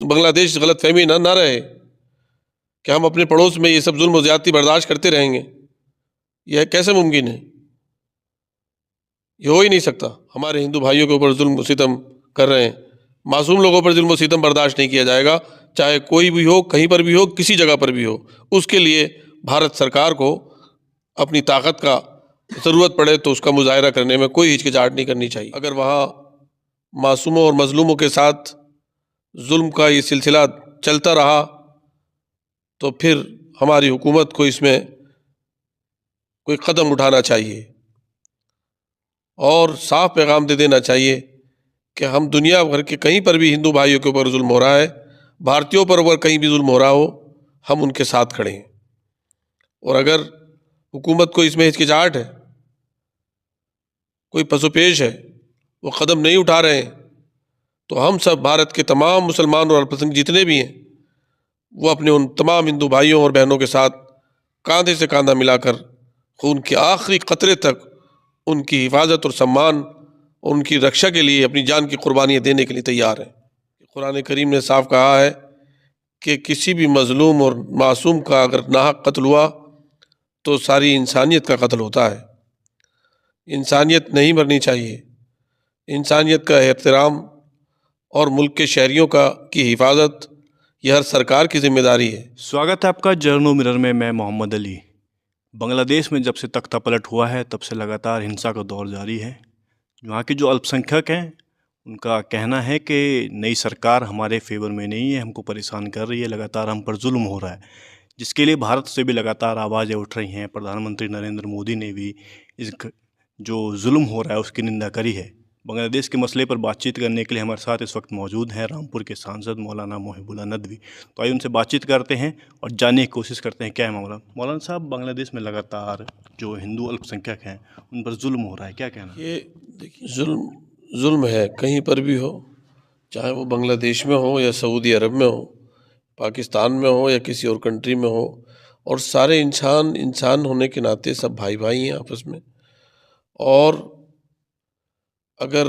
بنگلہ دیش غلط فہمی نہ رہے کہ ہم اپنے پڑوس میں یہ سب ظلم و زیادتی برداشت کرتے رہیں گے، یہ کیسے ممکن ہے؟ یہ ہو ہی نہیں سکتا۔ ہمارے ہندو بھائیوں کے اوپر ظلم و ستم کر رہے ہیں، معصوم لوگوں پر ظلم و ستم برداشت نہیں کیا جائے گا، چاہے کوئی بھی ہو، کہیں پر بھی ہو، کسی جگہ پر بھی ہو۔ اس کے لیے بھارت سرکار کو اپنی طاقت کا ضرورت پڑے تو اس کا مظاہرہ کرنے میں کوئی ہچکچاہٹ نہیں کرنی چاہیے۔ اگر وہاں معصوموں اور مظلوموں کے ساتھ ظلم کا یہ سلسلہ چلتا رہا تو پھر ہماری حکومت کو اس میں کوئی قدم اٹھانا چاہیے اور صاف پیغام دے دینا چاہیے کہ ہم دنیا بھر کے کہیں پر بھی ہندو بھائیوں کے اوپر ظلم ہو رہا ہے، بھارتیوں پر اگر کہیں بھی ظلم ہو رہا ہو، ہم ان کے ساتھ کھڑے ہیں۔ اور اگر حکومت کو اس میں ہچکچاہٹ ہے، کوئی پس و پیش ہے، وہ قدم نہیں اٹھا رہے ہیں، تو ہم سب بھارت کے تمام مسلمان اور الپسنکھ جتنے بھی ہیں وہ اپنے ان تمام ہندو بھائیوں اور بہنوں کے ساتھ کاندھے سے کاندھا ملا کر خون کے آخری قطرے تک ان کی حفاظت اور سمان اور ان کی رکشا کے لیے اپنی جان کی قربانیاں دینے کے لیے تیار ہیں۔ قرآن کریم نے صاف کہا ہے کہ کسی بھی مظلوم اور معصوم کا اگر ناحق قتل ہوا تو ساری انسانیت کا قتل ہوتا ہے۔ انسانیت نہیں مرنی چاہیے۔ انسانیت کا احترام اور ملک کے شہریوں کی حفاظت یہ ہر سرکار کی ذمہ داری ہے۔ سواگت ہے آپ کا جرنو مرر میں محمد علی۔ بنگلہ دیش میں جب سے تختہ پلٹ ہوا ہے تب سے لگاتار ہنسا کا دور جاری ہے۔ وہاں کے جو الپ سنکھیک ہیں ان کا کہنا ہے کہ نئی سرکار ہمارے فیور میں نہیں ہے، ہم کو پریشان کر رہی ہے، لگاتار ہم پر ظلم ہو رہا ہے، جس کے لیے بھارت سے بھی لگاتار آوازیں اٹھ رہی ہیں۔ پردھان منتری نریندر مودی نے بھی اس جو ظلم ہو رہا ہے اس کی نندا کری ہے۔ بنگلہ دیش کے مسئلے پر بات چیت کرنے کے لیے ہمارے ساتھ اس وقت موجود ہیں رامپور کے سانسد مولانا محب اللہ ندوی۔ تو آئیے ان سے بات چیت کرتے ہیں اور جاننے کی کوشش کرتے ہیں کیا ہے معاملہ۔ مولانا صاحب، بنگلہ دیش میں لگاتار جو ہندو الپ سنکھیک ہیں ان پر ظلم ہو رہا ہے، کیا کہنا؟ یہ دیکھیے، ظلم ہے کہیں پر بھی ہو، چاہے وہ بنگلہ دیش میں ہو یا سعودی عرب میں ہو، پاکستان میں ہو یا کسی اور کنٹری میں ہو، اور سارے انسان ہونے کے ناطے سب بھائی بھائی ہیں آپس میں۔ اور اگر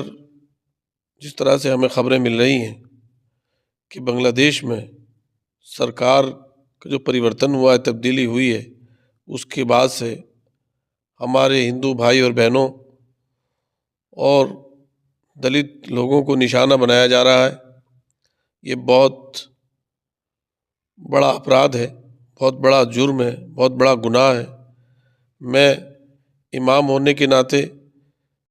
جس طرح سے ہمیں خبریں مل رہی ہیں کہ بنگلہ دیش میں سرکار کا جو پریورتن ہوا ہے، تبدیلی ہوئی ہے، اس کے بعد سے ہمارے ہندو بھائی اور بہنوں اور دلت لوگوں کو نشانہ بنایا جا رہا ہے۔ یہ بہت بڑا اپرادھ ہے، بہت بڑا جرم ہے، بہت بڑا گناہ ہے۔ میں امام ہونے کے ناطے